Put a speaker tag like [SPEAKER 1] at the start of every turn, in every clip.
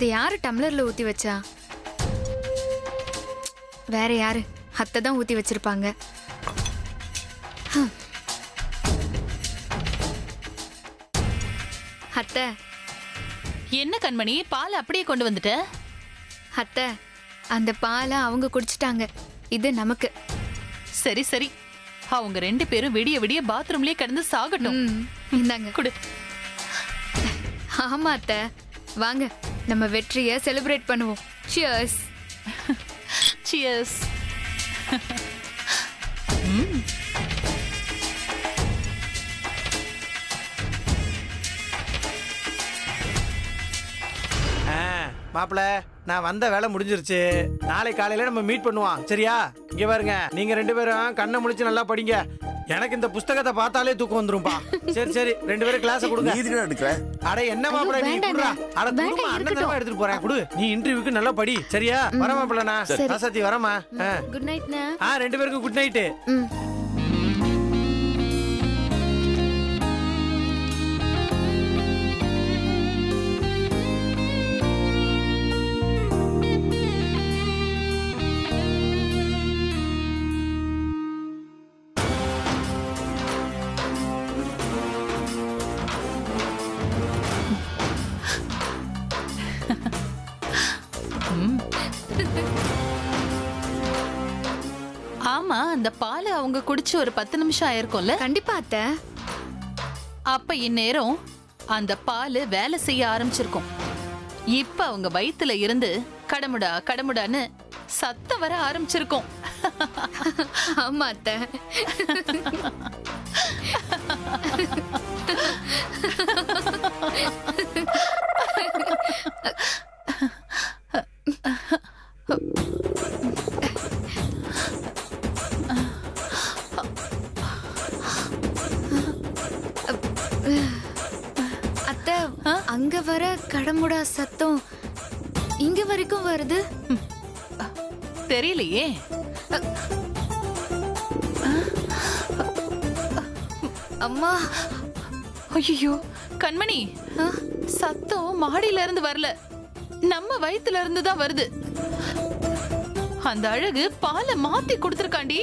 [SPEAKER 1] இது யாரு டம்ளர்ல ஊத்தி வச்சா? வேற யாரு? அத்தை தான் ஊத்தி வச்சிருப்பாங்க. அத்தை.
[SPEAKER 2] என்ன கண்மணி, பால் அப்படியே கொண்டு வந்துட்ட?
[SPEAKER 1] அத்தை, அந்த பாலை அவங்க குடிச்சிட்டாங்க, இது நமக்கு.
[SPEAKER 2] சரி சரி, அவங்க 2 பேரும் விடிய விடிய பாத்ரூம்லயே கிடந்து சாகட்டும்.
[SPEAKER 1] இந்தாங்க
[SPEAKER 2] குடு.
[SPEAKER 1] ஆமா அத்தை, வாங்க நம்ம வெற்றியை செலிப்ரேட் பண்ணுவோம். சியர்ஸ்.
[SPEAKER 2] சியர்ஸ்.
[SPEAKER 3] மாப்பிள்ள, நான் வந்த வேலை முடிஞ்சிருச்சு. நாளை காலையில நம்ம மீட் பண்ணுவோம், சரியா? இங்க பாருங்க, நீங்க 2 பேரும் கண்ணை முழிச்சு நல்லா படிங்க. எனக்கு இந்த புஸ்தகத்தை பார்த்தாலே தூக்கம் வந்துரும்பா. சரி சரி, 2 பேரும் கிளாஸ் கொடுங்க. அட என்ன மாப்பிள்ள நீ குடுறா? அட குடுமா, அண்ணன் எடுத்துட்டு போறேன், குடு. நீ இன்டர்வியூக்கு நல்லா படி, சரியா? வர மாப்பிள்ள, நான் ராசாத்தி வரமா.
[SPEAKER 1] Good night.
[SPEAKER 3] 2 பேருக்கும் குட் நைட்.
[SPEAKER 2] ஆமா, அந்த பாலை அவங்க குடிச்சு ஒரு 10 நிமிஷம் ஆயிருக்கும்ல?
[SPEAKER 1] கண்டிப்பா அத்தை.
[SPEAKER 2] அப்ப இந்நேரம் அந்த பால் வேலை செய்ய ஆரம்பிச்சிருக்கும். இப்ப அவங்க வயித்துல இருந்து கடமுடா கடமுடான்னு சத்தம் வர ஆரம்பிச்சிருக்கும்.
[SPEAKER 1] ஆமா அத்தை. அத்தை, அங்க வர கடமுடா சத்தம் இங்க வரைக்கும் வருது.
[SPEAKER 2] தெரியலையே.
[SPEAKER 1] அம்மா.
[SPEAKER 2] ஐயோ கண்மணி, சத்தம் மாடியில இருந்து வரல, நம்ம வயித்துல இருந்து தான் வருது. அந்த அழகு பாலை மாத்தி கொடுத்திருக்காண்டி.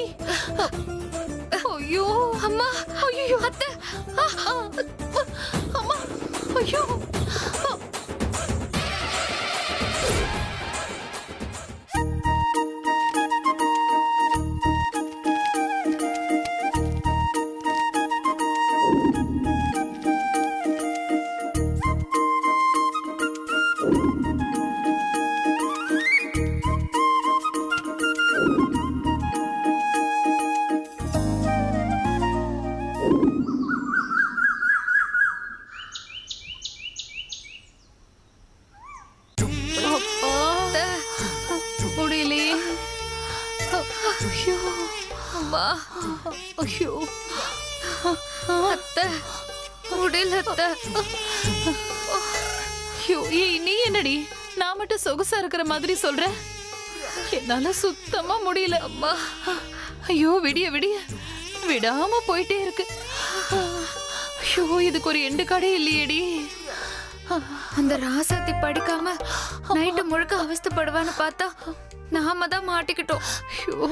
[SPEAKER 2] ஐயோ
[SPEAKER 1] அம்மா.
[SPEAKER 2] ஐயோ அத்தை, அம்மா, ஐயோ. முடியலையே. ஐயோ
[SPEAKER 1] அம்மா.
[SPEAKER 2] ஐயோ
[SPEAKER 1] அத்தை, முடியல அத்தை.
[SPEAKER 2] ஐயோ, ஏய் நீ என்னடி நான் மட்டும் சொகுசா இருக்கிற மாதிரி சொல்ற? என்னால சுத்தமா முடியல அம்மா. ஐயோ, விடிய விடிய விடாம போயிட்டே இருக்கு. ஐயோ, இதுக்கு ஒரு எண்டு கடை இல்லையேடி.
[SPEAKER 1] அந்த ராசாத்தி படிக்காம நைட்டு முழுக்க அவஸ்தைப்படுவான்னு பார்த்தா நாம தான் மாட்டிக்கிட்டோம்.
[SPEAKER 2] ஐயோ,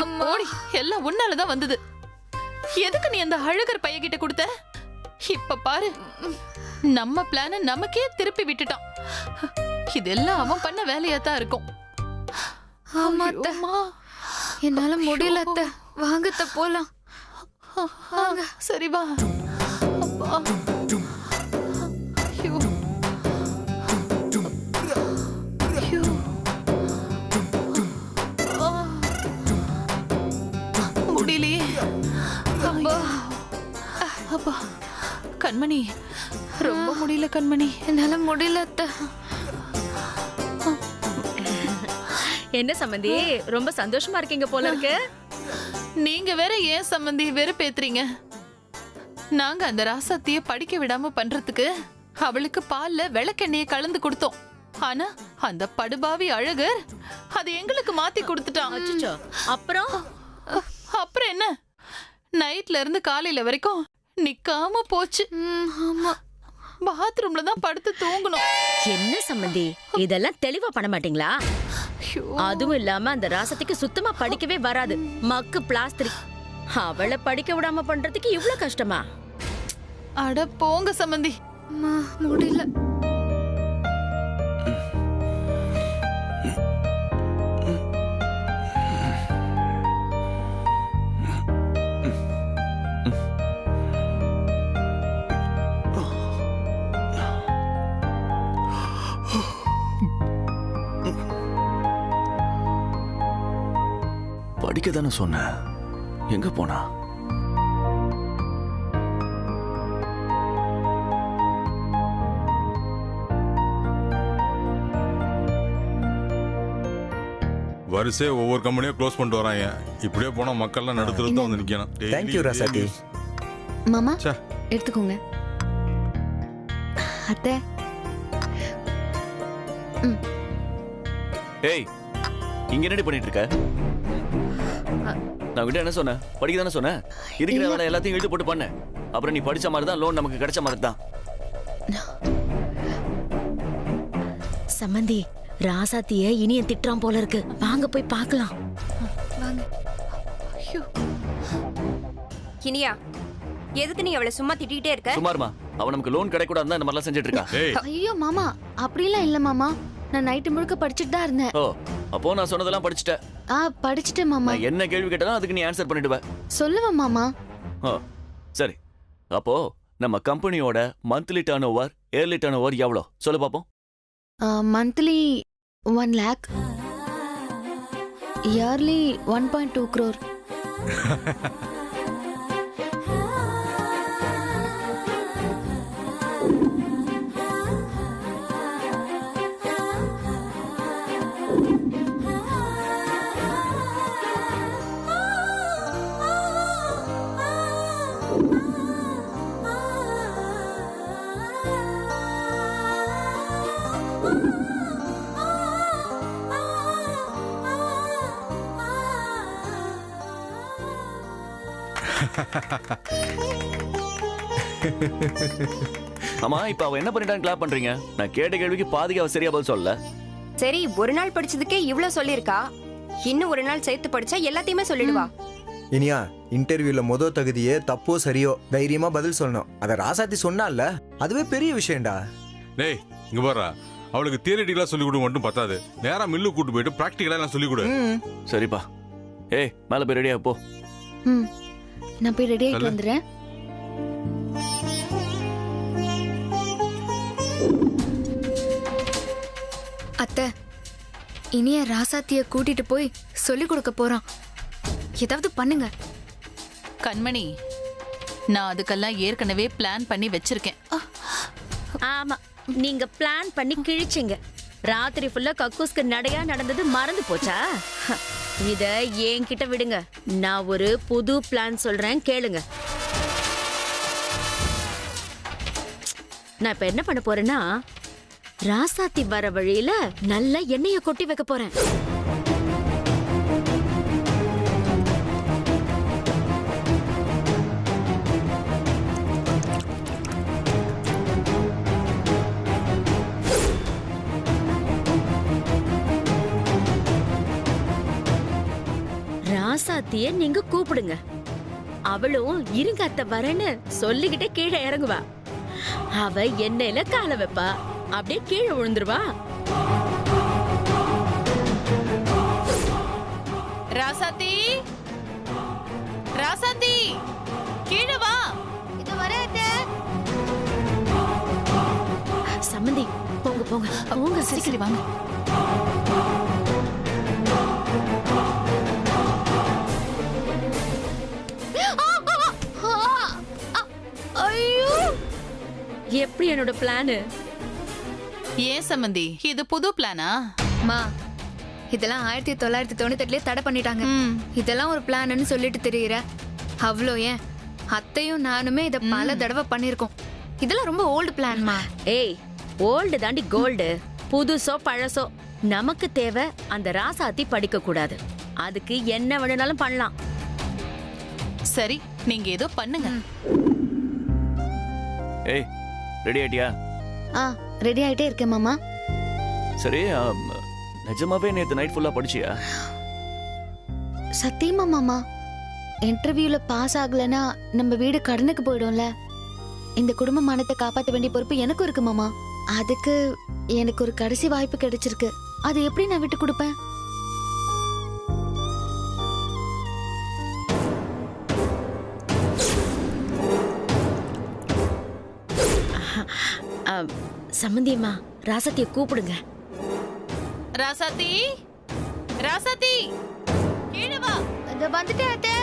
[SPEAKER 2] அம்மாடி, எல்லாம் உன்னாலதான் வந்தது. எதுக்கு நீ அந்த அழகர் பையகிட்ட கொடுத்த? இப்ப பாரு, நம்ம பிளான நமக்கே திருப்பி விட்டுட்டான். இதெல்லாம் அவன் பண்ண வேலையா தான் இருக்கும்.
[SPEAKER 1] ஆமா அத்தை, என்னால முடியல அத்தை. வாங்க அத்தை, போலாம்.
[SPEAKER 2] சரி வா. அப்பா. ஐயோ. ஐயோ. முடியலையே. அப்பா. கண்மணி, ரொம்ப முடியல கண்மணி.
[SPEAKER 1] என்னால முடியல அத்தை.
[SPEAKER 4] என்ன சம்பந்தி, ரொம்ப சந்தோஷமா இருக்கீங்க போல இருக்கு.
[SPEAKER 2] நீங்க வேற ஏன் சம்பந்தி வெறுப்பேத்துறீங்க? நாங்க அந்த ராசாத்திய படிக்க விடாம பண்றதுக்கு அவளுக்கு பால்ல விளக்கெண்ணெயை கலந்து கொடுத்தோம். ஆனா அந்த படுபாவி அழகர் அது எங்களுக்கு மாத்தி கொடுத்துட்டான்.
[SPEAKER 4] அச்சச்சோ. அப்புறம்
[SPEAKER 2] அப்புறம் என்ன, நைட்ல இருந்து காலையில வரைக்கும் நிக்காம போச்சு.
[SPEAKER 1] ஆமா.
[SPEAKER 2] பாத்ரூம்ல தான் படுத்து தூங்கணும்.
[SPEAKER 4] என்ன சம்பந்தி இதெல்லாம் தெளிவா பண்ண மாட்டீங்களா? அதுவும் இல்லாம அந்த ராசத்துக்கு சுத்தமா படிக்கவே வராது. மக்கு பிளாஸ்டர். அவளை படிக்க விடாம பண்றதுக்கு இவ்ளோ கஷ்டமா?
[SPEAKER 2] அட போங்க சம்பந்தி.
[SPEAKER 1] அம்மா முடியல.
[SPEAKER 5] படிக்க தானே சொன்ன, எங்க போனா?
[SPEAKER 6] வரிசை ஒவ்வொரு கம்பெனியா க்ளோஸ் பண்ணிட்டு வராங்க. இப்படியே போனா மக்கள்லாம் நடுத்துறது வந்து நிக்கணும்.
[SPEAKER 7] தேங்க்யூ ராசாத்தி.
[SPEAKER 1] மாமா
[SPEAKER 6] ச்சே.
[SPEAKER 1] எடுத்துக்கோங்க. அத்தை.
[SPEAKER 5] ஏய், இங்க என்னடி பண்ணிட்டு இருக்க? நான் கிட்ட என்ன சொன்னேன்? படிக்க தானே சொன்னேன். இருக்கிற வேலை எல்லாத்தையும் இழுத்து போட்டு பண்ண. அப்புறம் நீ படிச்ச மாதிரி தான் லோன் நமக்கு கிடைச்ச மாதிரி தான்.
[SPEAKER 4] சம்பந்தி ராசாத்திய இனிய திட்டுறான் போல இருக்கு. வாங்க போய் பார்க்கலாம்.
[SPEAKER 1] வாங்க.
[SPEAKER 8] இனியா, எதுக்கு நீ அவளை சும்மா திட்டிகிட்டே இருக்க?
[SPEAKER 5] சுமாருமா, அவ நமக்கு லோன் கிடைக்கூடாது தான் இந்த மாதிரிலாம் செஞ்சுட்டு இருக்கா.
[SPEAKER 6] ஏய்,
[SPEAKER 1] ஐயோ மாமா அப்படிலாம் இல்ல மாமா. நான் நைட்டு முழுக்க படிச்சுட்டு தான் இருந்தேன்.
[SPEAKER 5] ஓ, அப்போ நான் சொன்னதெல்லாம் படிச்சுட்ட.
[SPEAKER 1] படிச்சுட்டேன் மாமா.
[SPEAKER 5] நான் என்ன கேள்வி கேட்டாலும் அதுக்கு நீ ஆன்சர் பண்ணிடுவ.
[SPEAKER 1] சொல்லுவேன் மாமா.
[SPEAKER 5] ஓ, சரி. அப்போ நம்ம கம்பெனியோட monthly turnover, yearly turnover எவ்வளோ சொல்லு பாப்போம்.
[SPEAKER 1] Monthly 1 lakh, yearly 1.2 crore.
[SPEAKER 5] ஆமா, இப்ப அவ என்ன பண்ணிட்டான்னு கிளாப் பண்றீங்க? நான் கேட்ட கேள்விக்கு பாதிக்கு அவ சரியா பதில் சொல்லல.
[SPEAKER 8] சரி, ஒரு நாள் படிச்சதுக்கே இவ்ளோ சொல்லிருக்கா. இன்னும் ஒரு நாள் சேர்த்து படிச்சா எல்லாத்தையுமே சொல்லிடுவா.
[SPEAKER 7] இனியா, இன்டர்வியூல முதல் தகுதியே தப்போ சரியோ தைரியமா பதில் சொல்லணும். அத ராசாத்தி சொன்னால அதுவே பெரிய விஷயம்டா.
[SPEAKER 6] டேய் இங்க பாரு, அவளுக்கு தியரிட்டிக்கலா சொல்லி கொடுக்க மட்டும் பத்தாது. நேரா மில்லு கூட்டு போயிட்டு பிராக்டிகலா எல்லாம் சொல்லி கொடு.
[SPEAKER 5] சரிப்பா. ஏய், மேல போய் ரெடியா போ.
[SPEAKER 1] நான் போய் ரெடி ஆயிட்டு வந்துறேன். அத்தை, இனிய ராசாத்திய கூட்டிட்டு போய் சொல்லி கொடுக்க போறான். ஏதாவது பண்ணுங்க.
[SPEAKER 2] கண்மணி, நான் அதுக்கெல்லாம் ஏற்கனவே பிளான் பண்ணி வச்சிருக்கேன்.
[SPEAKER 4] ஆமா, நீங்க பிளான் பண்ணி கிழிச்சிங்க. ராத்திரி ஃபுல்லா கக்கூஸ்க்கு நடையா நடந்தது மறந்து போச்சா? இத என்கிட்ட விடுங்க. நான் ஒரு புது பிளான் சொல்றேன், கேளுங்க. நான் இப்ப என்ன பண்ண போறேன்னா, ராசாத்தி வர வழியில நல்ல எண்ணெய கொட்டி வைக்க போறேன். ராசாத்திய நீங்க கூப்பிடுங்க. அவளும் இருங்க அத்தை வரேன்னு சொல்லிக்கிட்டே கீழே இறங்குவா. அவ எண்ணெயில கால வைப்பா, அப்படியே கீழே விழுந்துருவா.
[SPEAKER 2] ராசாத்தி, ராசாத்தி, கீழே வா.
[SPEAKER 1] இது வரேன்.
[SPEAKER 4] சம்மந்தி, போங்க போங்க போங்க.
[SPEAKER 2] சரி வாங்க.
[SPEAKER 4] எப்படி என்னோட பிளானு?
[SPEAKER 2] ஏன் சம்பந்தி, இது புது பிளானா?
[SPEAKER 1] மா, இதெல்லாம் 1998 தடை பண்ணிட்டாங்க. இதெல்லாம் ஒரு பிளான்னு சொல்லிட்டு தெரியுற. அவ்வளோ ஏன், அத்தையும் நானுமே இத பல தடவை பண்ணிருக்கோம். இதெல்லாம் ரொம்ப ஓல்டு பிளான்மா.
[SPEAKER 4] ஏய், ஓல்டு தாண்டி கோல்டு. புதுசோ பழசோ, நமக்கு தேவை அந்த ராசாத்தி படிக்க கூடாது. அதுக்கு என்ன வேணும்னாலும் பண்ணலாம்.
[SPEAKER 2] சரி, நீங்க ஏதோ பண்ணுங்க.
[SPEAKER 5] ஏய், ரெடி ஆயிட்டியா?
[SPEAKER 9] ஆ ரெடி ஆயிட்டே இருக்கேன் மாமா.
[SPEAKER 5] சரி, நிஜமாவே நேத்து நைட் ஃபுல்லா படிச்சியா?
[SPEAKER 9] சத்தியமா மாமா, இன்டர்வியூல பாஸ் ஆகலனா நம்ம வீடு கடனுக்கு போயிடும்ல. இந்த குடும்ப மானத்தை காப்பாற்ற வேண்டிய பொறுப்பு எனக்கும் இருக்கு மாமா. அதுக்கு எனக்கு ஒரு கடைசி வாய்ப்பு கிடைச்சிருக்கு. அது எப்படி நான் விட்டு கொடுப்பேன்?
[SPEAKER 4] சம்பந்தியம்மா, ராசத்திய கூப்பிடுங்க.
[SPEAKER 2] ராசாத்தி, ராசாத்தி, கீழே வா.
[SPEAKER 9] இந்த வந்துட்டேன் அத்தை.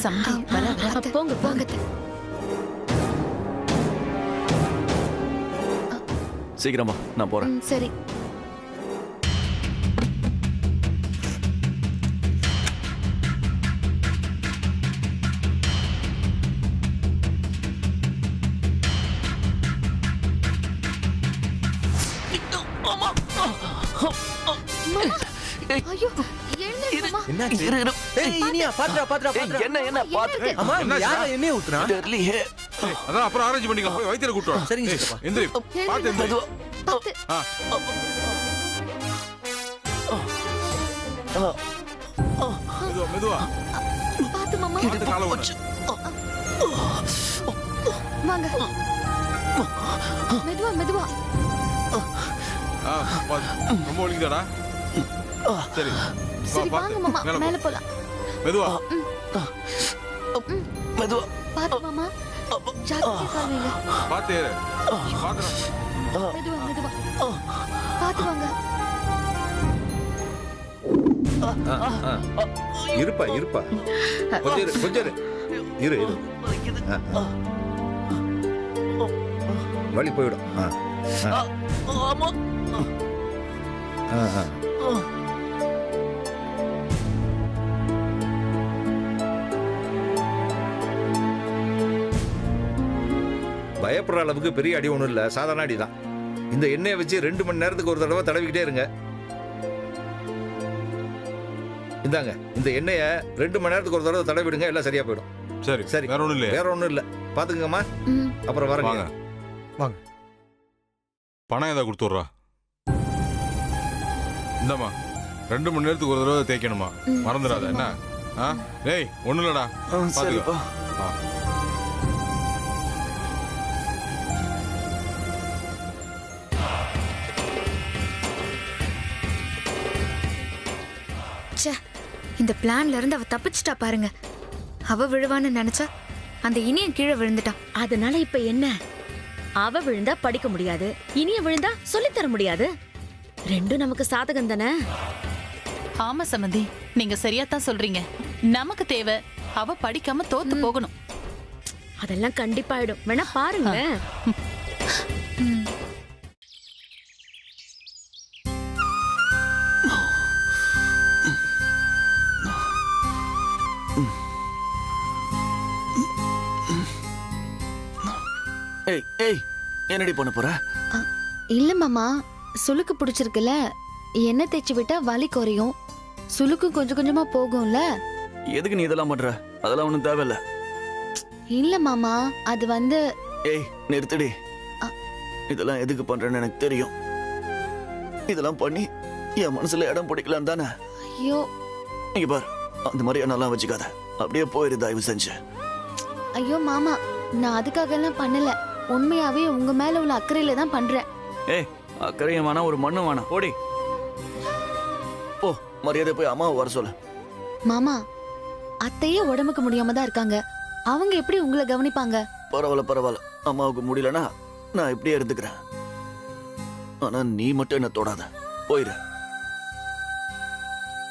[SPEAKER 2] சம்பந்தி வர வர.
[SPEAKER 4] போங்க போங்க.
[SPEAKER 5] சீக்கிரமா நான் போறேன்.
[SPEAKER 9] சரி. ஐயோ, எழுந்திரு மாமா.
[SPEAKER 7] என்னாச்சு? ஏய் இனியா, பாத்துடா பாத்துடா பாத்துடா.
[SPEAKER 5] என்ன பாத்து?
[SPEAKER 7] அம்மா,
[SPEAKER 6] என்னாச்சுடா?
[SPEAKER 7] யாரா எண்ணெய் ஊத்துறா?
[SPEAKER 5] தெரியலையே.
[SPEAKER 6] அதான் அப்புறம் அரேஞ்ச் பண்ணிக்கலாம். போய் வைத்தியரை கூட்டு வா.
[SPEAKER 7] சரிங்க
[SPEAKER 6] ஏய்,
[SPEAKER 7] சித்தப்பா.
[SPEAKER 6] எந்திரி. பாத்து எந்திரி.
[SPEAKER 9] பாத்து.
[SPEAKER 6] ஆ. மெதுவா மெதுவா.
[SPEAKER 9] பாத்து மாமா.
[SPEAKER 6] பாத்து காலை விடு.
[SPEAKER 9] வாங்க. மெதுவா மெதுவா.
[SPEAKER 6] பாத்து. ரொம்ப வலிக்குதாடா? சரி வா,
[SPEAKER 9] சரி
[SPEAKER 6] பாத்து.
[SPEAKER 9] வாங்க மாமா,
[SPEAKER 6] மேல போ.
[SPEAKER 9] மேல போலாம்.
[SPEAKER 6] மெதுவா.
[SPEAKER 5] மெதுவா.
[SPEAKER 9] பாத்து மாமா. ஜாக்கிரதையா கால் வைங்க.
[SPEAKER 6] பாத்து ஏறு. பாத்துடா.
[SPEAKER 9] மெதுவா மெதுவா. பாத்து வாங்க.
[SPEAKER 10] இருப்பா இருப்பா, கொஞ்சம் இரு, கொஞ்சம் இரு. இரு இரு. வலி போயிடும்.
[SPEAKER 5] ஆமா.
[SPEAKER 10] பயப்படுற அளவுக்கு பெரிய அடி ஒன்றும் இல்லை, சாதாரண அடி தான். இந்த எண்ணெயை வச்சு 2 மணி நேரத்துக்கு ஒரு தடவை தடவிக்கிட்டே இருங்க. இந்தாங்க, இந்த எண்ணெயை 2 மணி நேரத்துக்கு ஒரு தடவை தடவிடுங்க, எல்லாம் சரியா போயிடும்.
[SPEAKER 6] சரி
[SPEAKER 10] சரி,
[SPEAKER 6] வேற ஒண்ணும் இல்லையா?
[SPEAKER 10] வேற ஒன்றும் இல்லை. பாத்துக்கங்கம்மா,
[SPEAKER 9] ம்.
[SPEAKER 10] அப்புறம் வரேங்க.
[SPEAKER 6] வாங்க
[SPEAKER 7] வாங்க.
[SPEAKER 6] பணம் ஏதாவது கொடுத்துட்றா. இந்தாம்மா, 2 மணி நேரத்துக்கு ஒரு தடவை தேய்க்கணுமா? மறந்துடாத என்ன? ஆ டேய், ஒன்றும் இல்லடா.
[SPEAKER 5] சரிப்பா.
[SPEAKER 1] ச்சே, இந்த பிளான்ல இருந்து அவ தப்பிச்சிட்டா பாருங்க. அவ விழுவான்னு நினைச்சா அந்த இனியன் கீழே விழுந்துட்டான்.
[SPEAKER 4] அதனால இப்ப என்ன? அவ விழுந்தா படிக்க முடியாது, இனிய விழுந்தா சொல்லித் தர முடியாது. ரெண்டும் நமக்கு சாதகம் தானே.
[SPEAKER 2] ஆமா சம்பந்தி, நீங்க சரியா தான் சொல்றீங்க. நமக்கு தேவை அவ படிக்காம தோத்து போகணும்.
[SPEAKER 4] அதெல்லாம் கண்டிப்பாயிடும். வேணா பாருங்க.
[SPEAKER 5] ஏய் ஏய், என்னடி பண்ண போற?
[SPEAKER 9] இல்ல மாமா, சுளுக்கு பிடிச்சிருக்குல்ல, எண்ணெய் தேய்ச்சி விட்டா வலி குறையும், சுளுக்கு கொஞ்சம் கொஞ்சமா போகும்ல.
[SPEAKER 5] எதுக்கு நீ இதெல்லாம் பண்ற? அதெல்லாம் ஒண்ணும் தேவையில்ல.
[SPEAKER 9] இல்ல மாமா, அது வந்து
[SPEAKER 5] ஏய் நிறுத்தடி. இதெல்லாம் எதுக்கு பண்றேன்னு எனக்கு தெரியும். இதெல்லாம் பண்ணி என் மனசுல இடம் பிடிக்கலாம் தானே?
[SPEAKER 9] ஐயோ
[SPEAKER 5] இங்க பார், அந்த மாதிரி என்னெல்லாம் வச்சுக்காத. அப்படியே போயிரு தயவு செஞ்சு.
[SPEAKER 9] ஐயோ மாமா, நான் அதுக்காக எல்லாம் பண்ணல. உண்மையாவே உங்க மேல உள்ள அக்கறையில தான் பண்றேன்.
[SPEAKER 5] ஏய், அக்கறையும் வேணாம், ஒரு மண்ணும் வேணாம். போடி போ, மரியாதை போய் அம்மாவை வர சொல்லு.
[SPEAKER 9] மாமா, அத்தையே உடம்புக்கு முடியாம தான் இருக்காங்க, அவங்க எப்படி உங்களை கவனிப்பாங்க?
[SPEAKER 5] பரவாயில்ல பரவாயில்ல, அம்மாவுக்கு முடியலன்னா நான் இப்படியே இருந்துக்கிறேன். ஆனா நீ மட்டும் என்ன தொடாத. போயிரு,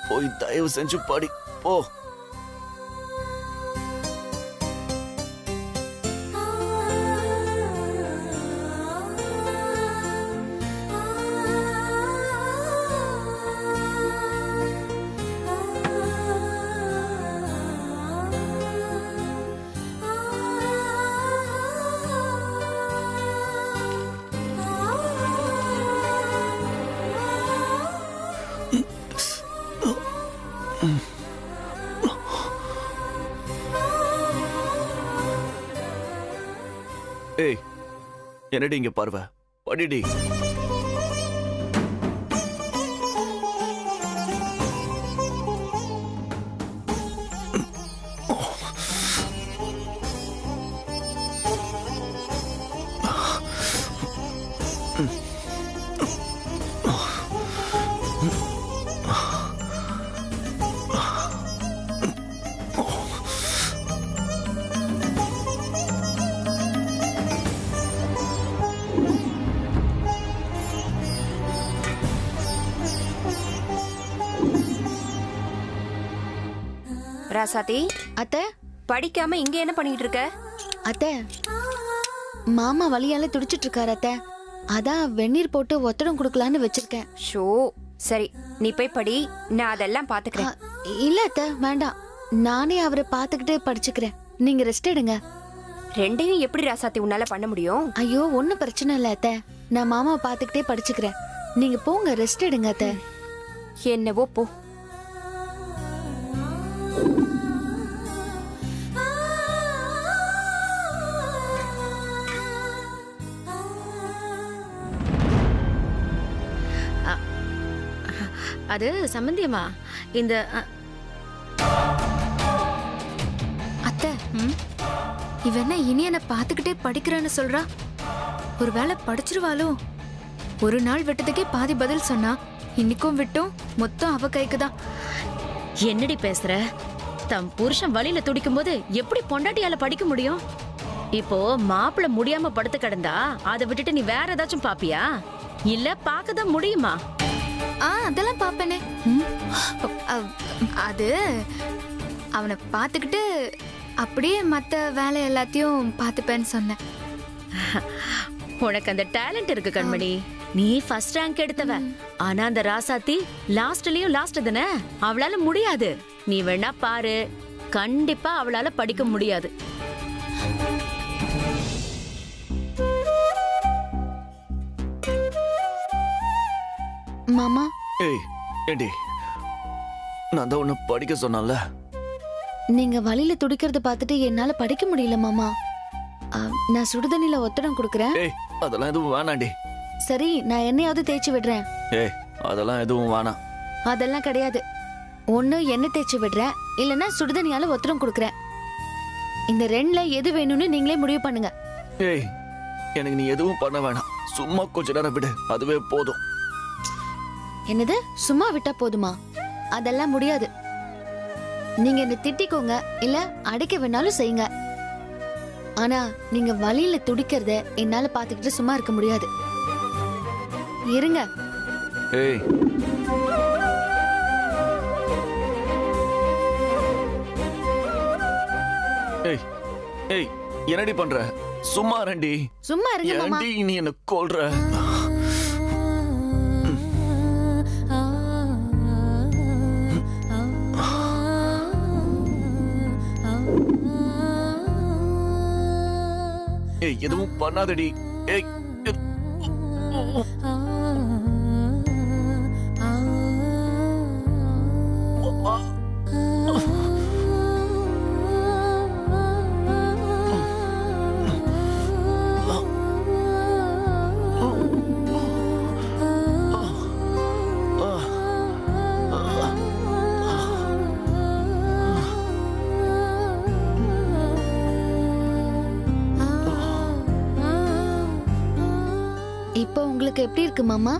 [SPEAKER 5] போய் தயவு செஞ்சு படி போ. ஏய், என்னடி இங்க பார்வை? படிடி.
[SPEAKER 8] ராசாத்தி,
[SPEAKER 9] அத்தை
[SPEAKER 8] படிக்காம இங்க என்ன பண்ணிட்டு இருக்க?
[SPEAKER 9] அத்தை மாமா வலியால துடிச்சிட்டு இருக்காரு அத்தை. அதான் வெந்நீர் போட்டு ஒத்தடம் கொடுக்கலான்னு வச்சிருக்கேன்.
[SPEAKER 8] ஷோ, சரி நீ போய் படி, நான் அதெல்லாம் பாத்துக்கிறேன்.
[SPEAKER 9] இல்ல அத்தை வேண்டாம், நானே அவரை பாத்துக்கிட்டே படிச்சுக்கிறேன். நீங்க ரெஸ்ட் எடுங்க.
[SPEAKER 8] ரெண்டையும் எப்படி ராசாத்தி உன்னால பண்ண முடியும்?
[SPEAKER 9] ஐயோ ஒன்னும் பிரச்சனை இல்ல அத்தை, நான் மாமாவை பாத்துக்கிட்டே படிச்சுக்கிறேன். நீங்க போங்க, ரெஸ்ட் எடுங்க அத்தை.
[SPEAKER 8] என்னவோ போ.
[SPEAKER 4] அது சம்பந்தியமா இந்த
[SPEAKER 1] அத்தை இவ என்ன இனி என்ன பாத்துக்கிட்டே படிக்கிறேன்னு சொல்றா? ஒருவேளை படிச்சிருவாளோ? ஒரு நாள் விட்டதுக்கே பாதி பதில் சொன்னா, இன்னைக்கும் விட்டும் மொத்தம் அவ கைக்கு தான்.
[SPEAKER 4] என்னடி பேசுற? தம் புருஷன் வழியில துடிக்கும் போது எப்படி பொண்டாட்டியால படிக்க முடியும்? இப்போ மாப்பிள்ள முடியாம படுத்து கிடந்தா அதை விட்டுட்டு நீ வேற ஏதாச்சும் பாப்பியா? இல்ல பாக்கதான் முடியுமா?
[SPEAKER 1] அதெல்லாம் பாப்பேனே. அது அவனை பாத்துக்கிட்டு அப்படியே மத்த வேலை எல்லாத்தையும் பாத்துப்பேன்னு சொன்னேன்.
[SPEAKER 4] உனக்கு அந்த டேலண்ட் இருக்கு கண்மணி. நீ ஃபர்ஸ்ட் ரேங்க் எடுத்தவ. ஆனா அந்த ராசாத்தி லாஸ்ட்லயும் லாஸ்ட் தானே, அவளால முடியாது. நீ வேணா பாரு, கண்டிப்பா அவளால படிக்க முடியாது.
[SPEAKER 9] மாமா
[SPEAKER 5] ஏய் ஏண்டி, நான் தான் உன்னை படிக்க சொன்னேன்ல.
[SPEAKER 9] நீங்க வழியில துடிக்கிறத பார்த்துட்டு என்னால படிக்க முடியல மாமா. நான் சுடுதண்ணில ஒத்தடம் கொடுக்கறேன்.
[SPEAKER 5] ஏய் அதெல்லாம் எதுவும் வேணாண்டி.
[SPEAKER 9] சரி நான் எண்ணெயாவது தேய்ச்சி விடுறேன்.
[SPEAKER 5] ஏய் அதெல்லாம் எதுவும் வேணாம்.
[SPEAKER 9] அதெல்லாம் கிடையாது. ஒண்ணு எண்ணெய் தேய்ச்சி விடுறேன், இல்லன்னா சுடுதண்ணியால ஒத்தடம் கொடுக்கறேன். இந்த ரெண்டுல எது வேணும்னு நீங்களே முடிவு பண்ணுங்க.
[SPEAKER 5] ஏய் எனக்கு நீ எதுவும் பண்ண வேணாம், சும்மா கொஞ்ச நேரம் விடு, அதுவே போதும்.
[SPEAKER 9] என்னது சும்மா விட்டா போதுமா? அதெல்லாம் முடியாது. நீங்க என்ன திட்டிக்கோங்க, இல்ல அடிக்க வேணாலும் செய்யுங்க. ஆனா நீங்க வலியில துடிக்கிறத என்னால பாத்துக்கிட்டு சும்மா இருக்க முடியாது. இருங்க.
[SPEAKER 5] ஏய் ஏய் ஏய் என்னடி பண்ற? சும்மா ரெண்டி.
[SPEAKER 9] சும்மா இருங்க மாமா.
[SPEAKER 5] ஏண்டி நீ என்ன கொல்ற? ஏய் எதுவும் பண்ணாதடி. ஏய்
[SPEAKER 9] இப்போ உங்களுக்கு எப்படி இருக்கு மாமா?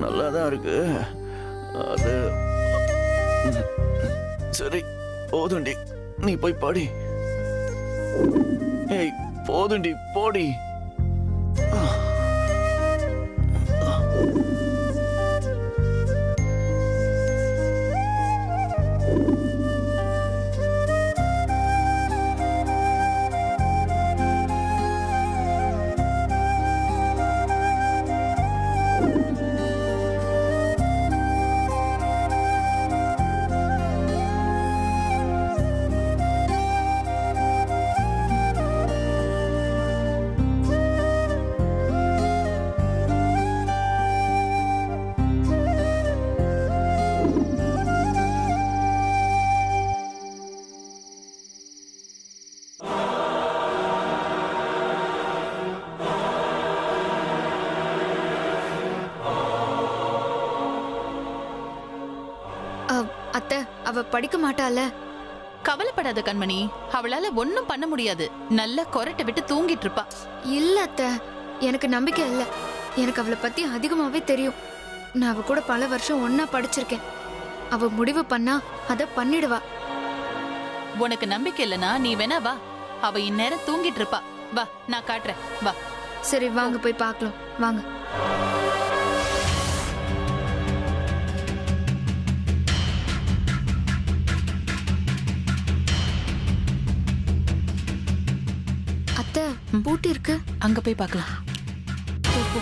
[SPEAKER 5] நல்லாதான் இருக்கு. அது சரி போதுண்டி, நீ போய் பாடி. ஏய் போதுண்டி போடி.
[SPEAKER 1] அவ படிக்க மாட்டால.
[SPEAKER 2] கவலைப்படாத கண்மணி, அவளால ஒண்ணும் பண்ண முடியாது. நல்ல கொரட்டை விட்டு தூங்கிட்டு இருப்பா.
[SPEAKER 1] இல்ல அத்தை, எனக்கு நம்பிக்கை இல்ல. எனக்கு அவளை பத்தி அதிகமாவே தெரியும். நான் அவ கூட பல வருஷம் ஒன்னா படிச்சிருக்கேன். அவ முடிவு பண்ணா அத பண்ணிடுவா.
[SPEAKER 2] உனக்கு நம்பிக்கை இல்லனா நீ வேணா வா, அவ இந்நேரம் தூங்கிட்டு இருப்பா. வா, நான் காட்டுறேன், வா.
[SPEAKER 1] சரி வாங்க போய் பார்க்கலாம், வாங்க. அத்தை, பூட்டி இருக்கு.
[SPEAKER 2] அங்க போய் பார்க்கலாம்.
[SPEAKER 1] போ, போ.